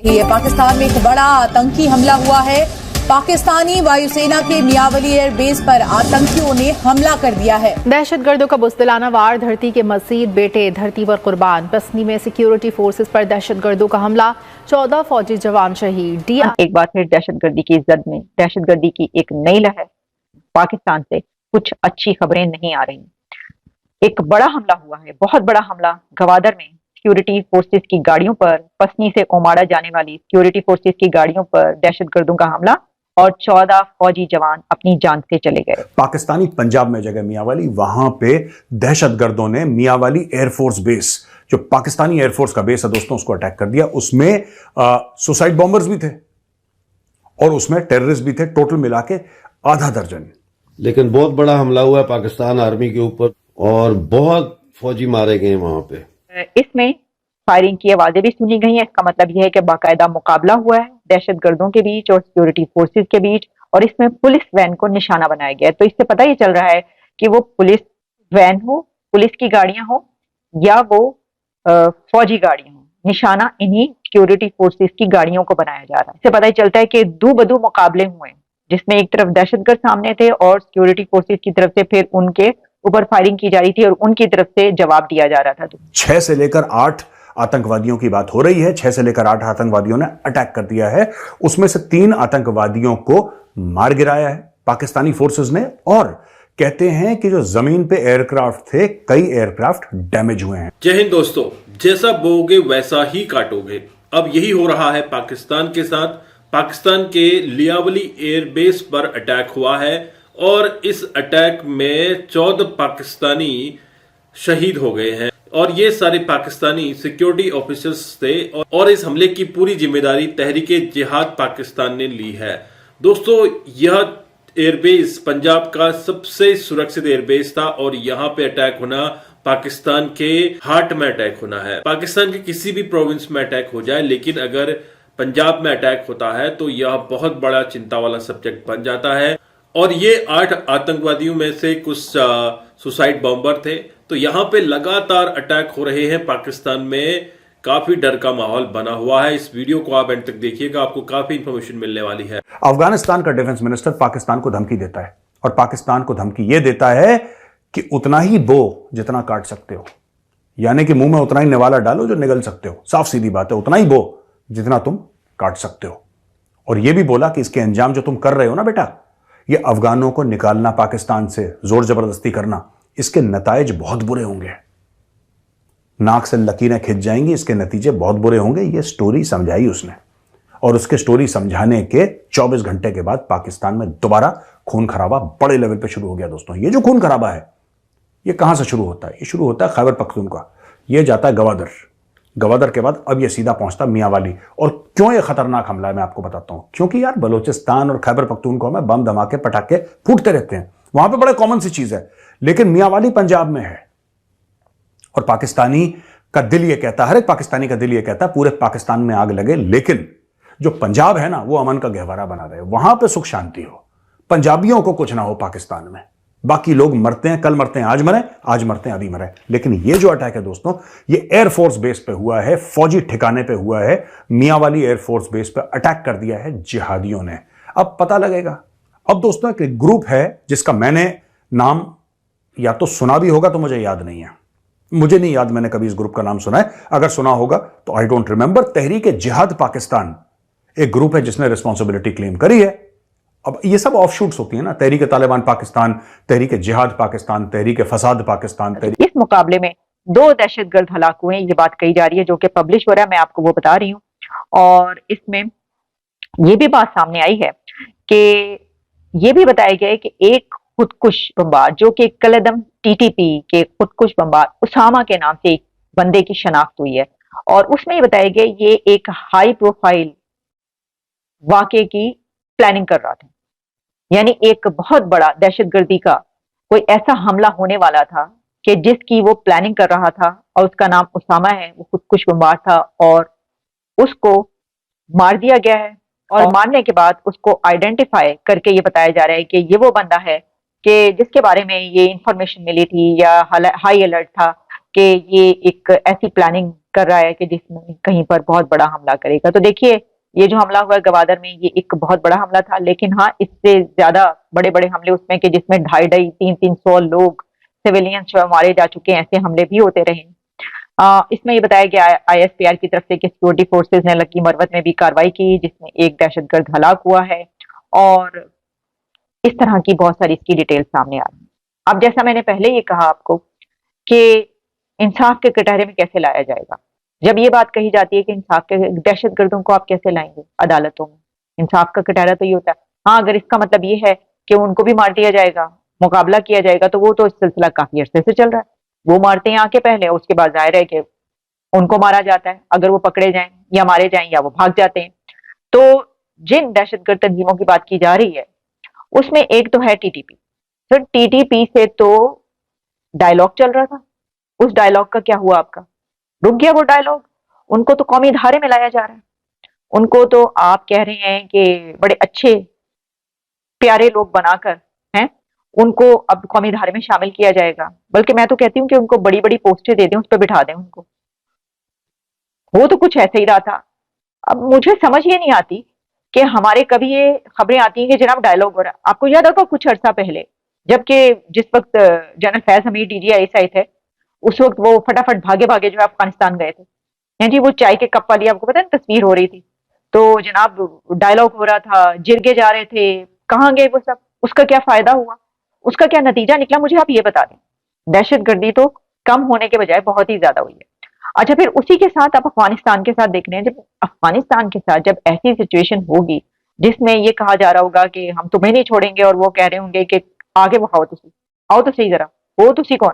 ये पाकिस्तान में एक बड़ा आतंकी हमला हुआ है। पाकिस्तानी वायुसेना के मियावली एयरबेस पर आतंकियों ने हमला कर दिया है। दहशतगर्दों का बुज़दिलाना वार, धरती के मजीद बेटे धरती पर कुर्बान। पसनी में सिक्योरिटी फोर्सेस पर दहशतगर्दों का हमला, 14 फौजी जवान शहीद। एक बार फिर दहशतगर्दी की जद में दहशतगर्दी की एक नई लहर। पाकिस्तान से कुछ अच्छी खबरें नहीं आ रही। एक बड़ा हमला हुआ है, बहुत बड़ा हमला गवादर में सिक्योरिटी फोर्सेस की गाड़ियों पर, पसनी से ओमाड़ा जाने वाली सिक्योरिटी फोर्सेस की गाड़ियों पर दहशतगर्दों का हमला और 14 फौजी जवान अपनी जान से चले गए। पाकिस्तानी पंजाब में जगह मियांवाली, वहां पे दहशतगर्दों ने मियांवाली एयरफोर्स बेस, जो पाकिस्तानी एयरफोर्स का बेस है दोस्तों, उसको अटैक कर दिया। उसमें सुसाइड बॉम्बर्स भी थे और उसमें टेररिस्ट भी थे, टोटल मिला के आधा दर्जन। लेकिन बहुत बड़ा हमला हुआ है पाकिस्तान आर्मी के ऊपर और बहुत फौजी मारे गए वहां पे। इसमें फायरिंग की आवाजें भी सुनी गई हैं। इसका मतलब यह है कि बाकायदा मुकाबला हुआ है दहशतगर्दों के बीच और सिक्योरिटी फोर्सेस के बीच, और इसमें पुलिस वैन को निशाना बनाया गया है। तो इससे पता ही चल रहा है कि वो पुलिस वैन हो, पुलिस की गाड़ियां हो या वो फौजी गाड़ियां हो, निशाना इन्हीं सिक्योरिटी फोर्सेस की गाड़ियों को बनाया जा रहा है। इससे पता ही चलता है कि दो बदू मुकाबले हुए, जिसमें एक तरफ दहशतगर्द सामने थे और सिक्योरिटी फोर्सेस की तरफ से फिर उनके ऊपर फायरिंग की जा रही थी और उनकी तरफ से जवाब दिया जा रहा था। 6 से लेकर 8 आतंकवादियों की बात हो रही है। 6 से लेकर 8 आतंकवादियों ने अटैक कर दिया है। उसमें से 3 आतंकवादियों को मार गिराया है पाकिस्तानी फोर्सेस ने, और कहते हैं कि जो जमीन पे एयरक्राफ्ट थे, कई एयरक्राफ्ट डैमेज हुए हैं। जय हिंद दोस्तों, जैसा बोओगे वैसा ही काटोगे। अब यही हो रहा है पाकिस्तान के साथ। पाकिस्तान के लियावली एयरबेस पर अटैक हुआ है और इस अटैक में 14 पाकिस्तानी शहीद हो गए हैं और ये सारे पाकिस्तानी सिक्योरिटी ऑफिसर्स थे और इस हमले की पूरी जिम्मेदारी तहरीके जिहाद पाकिस्तान ने ली है। दोस्तों, यह एयरबेस पंजाब का सबसे सुरक्षित एयरबेस था और यहाँ पे अटैक होना पाकिस्तान के हार्ट में अटैक होना है। पाकिस्तान के किसी भी प्रोविंस में अटैक हो जाए, लेकिन अगर पंजाब में अटैक होता है तो यह बहुत बड़ा चिंता वाला सब्जेक्ट बन जाता है। और ये 8 आतंकवादियों में से कुछ सुसाइड बॉम्बर थे। तो यहाँ पे लगातार अटैक हो रहे हैं। पाकिस्तान में काफी डर का माहौल बना हुआ है। इस वीडियो को आप एंड तक देखिएगा, आपको काफी इंफॉर्मेशन मिलने वाली है। अफगानिस्तान का डिफेंस मिनिस्टर पाकिस्तान को धमकी देता है और पाकिस्तान को धमकी यह देता है कि उतना ही बो जितना काट सकते हो, यानी कि मुंह में उतना ही निवाला डालो जो निगल सकते हो। साफ सीधी बात है, उतना ही बो जितना तुम काट सकते हो। और यह भी बोला कि इसके अंजाम जो तुम कर रहे हो ना बेटा, ये अफगानों को निकालना पाकिस्तान से, जोर जबरदस्ती करना, इसके नताइज बहुत बुरे होंगे। नाक से लकीरें खिंच जाएंगी, इसके नतीजे बहुत बुरे होंगे। ये स्टोरी समझाई उसने, और उसके स्टोरी समझाने के 24 घंटे के बाद पाकिस्तान में दोबारा खून खराबा बड़े लेवल पे शुरू हो गया। दोस्तों, ये जो खून खराबा है, ये कहां से शुरू होता है? ये शुरू होता है खैबर पख्तूनख्वा, ये जाता है गवादर, गवादर के बाद अब ये सीधा पहुंचता मियांवाली। और क्यों ये खतरनाक हमला है मैं आपको बताता हूं। क्योंकि यार बलोचिस्तान और खैबर पख्तूनख्वा में बम धमाके पटाखे फूटते रहते हैं, वहां पे बड़े कॉमन सी चीज है। लेकिन मियांवाली पंजाब में है और पाकिस्तानी का दिल ये कहता है, हर एक पाकिस्तानी का दिल ये कहता है पूरे पाकिस्तान में आग लगे, लेकिन जो पंजाब है ना, वो अमन का गहवारा बना रहे, वहां पे सुख शांति हो, पंजाबियों को कुछ ना हो पाकिस्तान में। बाकी लोग मरते हैं, कल मरते हैं, आज मरे, आज मरते हैं, अभी मरे। लेकिन ये जो अटैक है दोस्तों, ये एयरफोर्स बेस पे हुआ है, फौजी ठिकाने पे हुआ है। मियांवाली एयरफोर्स बेस पे अटैक कर दिया है जिहादियों ने। अब पता लगेगा। अब दोस्तों, एक ग्रुप है जिसका मैंने नाम या तो सुना भी होगा, तो मुझे याद नहीं है, मुझे नहीं याद मैंने कभी इस ग्रुप का नाम सुना है। अगर सुना होगा तो आई डोंट रिमेंबर। तहरीक जिहाद पाकिस्तान एक ग्रुप है जिसने रिस्पॉन्सिबिलिटी क्लेम करी है। अब ये सब ऑफशूट्स होती है ना, तहरीक तालिबान पाकिस्तान, तहरीक जिहाद पाकिस्तान, तहरीक फसाद पाकिस्तान। इस मुकाबले में 2 दहशतगर्द हलाक हुए, ये बात कही जा रही है, जो कि पब्लिश हो रहा है, मैं आपको वो बता रही हूँ। और इसमें ये भी बात सामने आई है कि ये भी बताया गया है कि एक खुदकुश बमबार, जो कि कलदम टीटीपी के खुदकुश बमबार उसामा के नाम से एक बंदे की शनाख्त हुई है, और उसमें ये बताया गया ये एक हाई प्रोफाइल वाकये की प्लानिंग कर रहा था। यानी एक बहुत बड़ा दहशतगर्दी का कोई ऐसा हमला होने वाला था कि जिसकी वो प्लानिंग कर रहा था, और उसका नाम उसामा है, वो खुदकुश बमबार था और उसको मार दिया गया है। और मारने के बाद उसको आइडेंटिफाई करके ये बताया जा रहा है कि ये वो बंदा है कि जिसके बारे में ये इंफॉर्मेशन मिली थी या हाई अलर्ट था कि ये एक ऐसी प्लानिंग कर रहा है कि जिसमें कहीं पर बहुत बड़ा हमला करेगा। तो देखिए, ये जो हमला हुआ गवादर में, ये एक बहुत बड़ा हमला था, लेकिन हाँ, इससे ज्यादा बड़े बड़े हमले उसमें कि जिसमें 250-300 लोग सिविलियंस जो मारे जा चुके हैं, ऐसे हमले भी होते रहे। इसमें ये बताया गया ISPR की तरफ से कि सिक्योरिटी फोर्सेज ने लकी मरवत में भी कार्रवाई की, जिसमें एक दहशतगर्द हलाक हुआ है, और इस तरह की बहुत सारी इसकी डिटेल सामने आ रही है। अब जैसा मैंने पहले ये कहा आपको कि इंसाफ के कटहरे में कैसे लाया जाएगा, जब ये बात कही जाती है कि इंसाफ के दहशतगर्दों को आप कैसे लाएंगे अदालतों में, इंसाफ का कटहरा तो ये होता है। हाँ, अगर इसका मतलब ये है कि उनको भी मार दिया जाएगा, मुकाबला किया जाएगा, तो वो तो इस सिलसिला काफी अरसे से चल रहा है। वो मारते हैं आके पहले, उसके बाद जाहिर है कि उनको मारा जाता है, अगर वो पकड़े जाएं या मारे जाएं या वो भाग जाते हैं। तो जिन दहशतगर्द तंजीमों की बात की जा रही है उसमें एक तो है TTP। फिर TTP से तो डायलॉग चल रहा था, उस डायलॉग का क्या हुआ आपका? रुक गया वो डायलॉग। उनको तो कौमी धारे में लाया जा रहा है, उनको तो आप कह रहे हैं कि बड़े अच्छे प्यारे लोग बनाकर हैं, उनको अब कौमी धारे में शामिल किया जाएगा। बल्कि मैं तो कहती हूँ कि उनको बड़ी बड़ी पोस्टें दे दें, उस पर बिठा दें उनको। वो तो कुछ ऐसे ही रहा था। अब मुझे समझ ये नहीं आती कि हमारे कभी ये खबरें आती हैं कि जनाब डायलॉग हो रहा है। आपको याद होगा कुछ अर्सा पहले, जबकि जिस वक्त जनरल फैज हमीद DGI थे, उस वक्त वो फटाफट भागे भागे जो है अफगानिस्तान गए थे। हैं जी, वो चाय के कप वाली आपको पता है तस्वीर हो रही थी, तो जनाब डायलॉग हो रहा था, जिरगे जा रहे थे, कहाँ गए वो सब? उसका क्या फायदा हुआ, उसका क्या नतीजा निकला, मुझे आप ये बता दें। दहशतगर्दी तो कम होने के बजाय बहुत ही ज्यादा हुई है। अच्छा, फिर उसी के साथ आप अफगानिस्तान के साथ देख रहे हैं। जब अफगानिस्तान के साथ जब ऐसी सिचुएशन होगी जिसमें ये कहा जा रहा होगा कि हम तुम्हें नहीं छोड़ेंगे, और वो कह रहे होंगे कि आगे वो आओ तो सही जरा, हो तो सही कौन,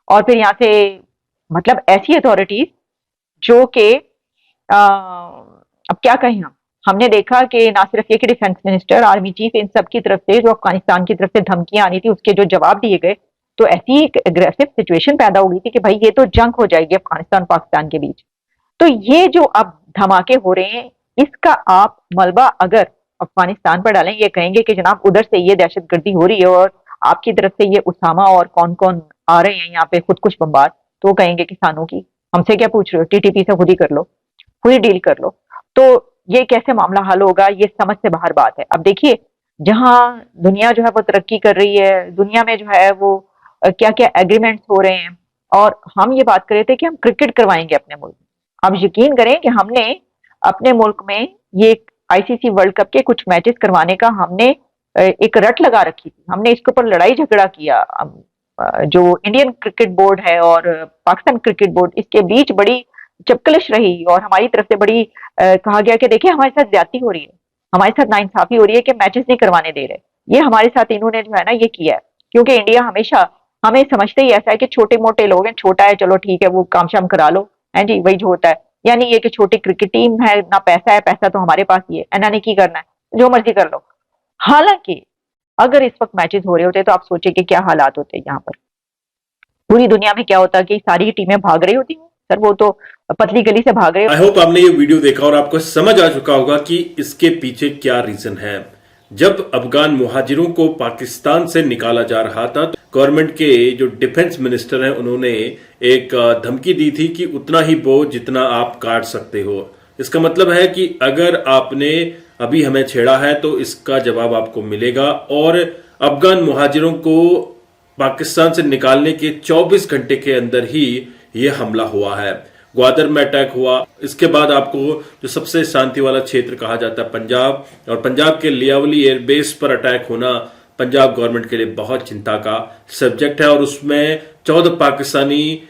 और फिर यहाँ से मतलब ऐसी अथॉरिटीज जो कि अब क्या कहें हमने देखा कि ना सिर्फ ये कि डिफेंस मिनिस्टर, आर्मी चीफ, इन सब की तरफ से जो अफगानिस्तान की तरफ से धमकियां आनी थी, उसके जो जवाब दिए गए, तो ऐसी एक एग्रेसिव सिचुएशन पैदा हो गई थी कि भाई ये तो जंग हो जाएगी अफगानिस्तान पाकिस्तान के बीच। तो ये जो अब धमाके हो रहे हैं, इसका आप मलबा अगर अफगानिस्तान पर डालें, ये कहेंगे कि जनाब उधर से ये दहशतगर्दी हो रही है और आपकी तरफ से ये उसामा और कौन कौन आ रहे हैं यहाँ पे खुदकुश बमबार, तो कहेंगे किसानों की हमसे क्या पूछ रहे हो, TTP से खुद ही कर लो, खुद ही डील कर लो। तो ये कैसे मामला हल होगा, ये समझ से बाहर बात है। अब देखिए, जहां दुनिया जो है वो तरक्की कर रही है, दुनिया में जो है वो क्या क्या एग्रीमेंट्स हो रहे हैं, और हम ये बात कर रहे थे कि हम क्रिकेट करवाएंगे अपने मुल्क में। अब यकीन करें कि हमने अपने मुल्क में ये ICC वर्ल्ड कप के कुछ मैचेस करवाने का हमने एक रट लगा रखी थी, हमने इसके ऊपर लड़ाई झगड़ा किया। जो इंडियन क्रिकेट बोर्ड है और पाकिस्तान क्रिकेट बोर्ड, इसके बीच बड़ी चपकलिश रही, और हमारी तरफ से बड़ी कहा गया कि देखिए हमारे साथ ज्यादती हो रही है, हमारे साथ नाइंसाफी हो रही है कि मैचेस नहीं करवाने दे रहे। ये हमारे साथ इन्होंने जो है ना ये किया है, क्योंकि इंडिया हमेशा हमें समझते ही ऐसा है कि छोटे मोटे लोग हैं, छोटा है चलो ठीक है वो काम शाम करा लो, है जी, वही जो होता है। यानी ये कि छोटी क्रिकेट टीम है, ना पैसा है, पैसा तो हमारे पास ही है, इन्होंने की करना है, जो मर्जी कर लो। हालांकि अगर इस वक्त मैचेस हो रहे होते तो आप सोचे कि क्या हालात होते यहाँ पर, पूरी दुनिया में क्या होता कि सारी टीमें भाग रही होती हैं सर, वो तो पतली गली से भाग रहे। आई होप आपने ये वीडियो देखा और आपको समझ आ चुका होगा कि इसके पीछे क्या रीजन है। जब अफगान मुहाजिरों को पाकिस्तान से निकाला जा रहा था, तो गवर्नमेंट के जो डिफेंस मिनिस्टर हैं उन्होंने एक धमकी दी थी कि उतना ही बो जितना आप काट सकते हो। इसका मतलब है कि अगर आपने अभी हमें छेड़ा है तो इसका जवाब आपको मिलेगा। और अफगान मुहाजिरों को पाकिस्तान से निकालने के 24 घंटे के अंदर ही यह हमला हुआ है। ग्वादर में अटैक हुआ, इसके बाद आपको जो सबसे शांति वाला क्षेत्र कहा जाता है पंजाब, और पंजाब के लियावली एयरबेस पर अटैक होना पंजाब गवर्नमेंट के लिए बहुत चिंता का सब्जेक्ट है। और उसमें 14 पाकिस्तानी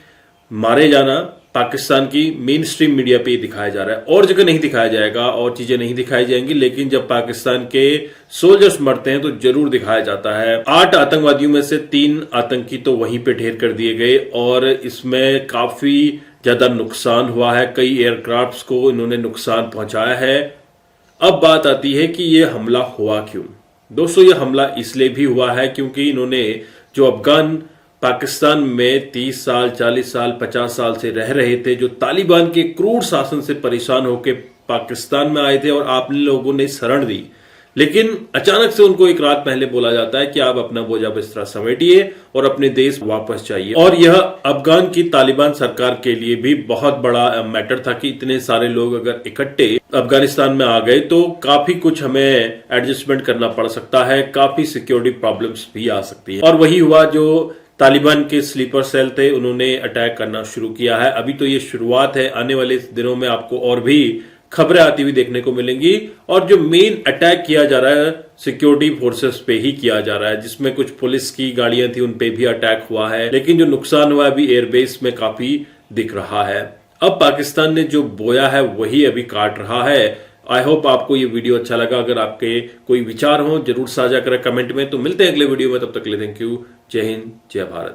मारे जाना पाकिस्तान की मेन स्ट्रीम मीडिया पे ही दिखाया जा रहा है, और जगह नहीं दिखाया जाएगा और चीजें नहीं दिखाई जाएंगी, लेकिन जब पाकिस्तान के सोल्जर्स मरते हैं तो जरूर दिखाया जाता है। 8 आतंकवादियों में से 3 आतंकी तो वहीं पे ढेर कर दिए गए, और इसमें काफी ज्यादा नुकसान हुआ है, कई एयरक्राफ्ट्स को इन्होंने नुकसान पहुंचाया है। अब बात आती है कि यह हमला हुआ क्यों। दोस्तों, यह हमला इसलिए भी हुआ है क्योंकि इन्होंने जो अफगान पाकिस्तान में 30 साल, 40 साल, 50 साल से रह रहे थे, जो तालिबान के क्रूर शासन से परेशान होकर पाकिस्तान में आए थे और आप लोगों ने शरण दी, लेकिन अचानक से उनको एक रात पहले बोला जाता है कि आप अपना बोझा बिस्तरा समेटिए और अपने देश वापस जाइए। और यह अफगान की तालिबान सरकार के लिए भी बहुत बड़ा मैटर था कि इतने सारे लोग अगर इकट्ठे अफगानिस्तान में आ गए तो काफी कुछ हमें एडजस्टमेंट करना पड़ सकता है, काफी सिक्योरिटी प्रॉब्लम्स भी आ सकती है। और वही हुआ, जो तालिबान के स्लीपर सेल थे उन्होंने अटैक करना शुरू किया है। अभी तो ये शुरुआत है, आने वाले दिनों में आपको और भी खबरें आती हुई देखने को मिलेंगी। और जो मेन अटैक किया जा रहा है सिक्योरिटी फोर्सेस पे ही किया जा रहा है, जिसमें कुछ पुलिस की गाड़ियां थी उन पे भी अटैक हुआ है, लेकिन जो नुकसान हुआ है अभी एयरबेस में काफी दिख रहा है। अब पाकिस्तान ने जो बोया है वही अभी काट रहा है। आई होप आपको ये वीडियो अच्छा लगा। अगर आपके कोई विचार हो जरूर साझा करें कमेंट में। तो मिलते हैं अगले वीडियो में, तब तक के लिए थैंक यू। जय हिंद, जय भारत।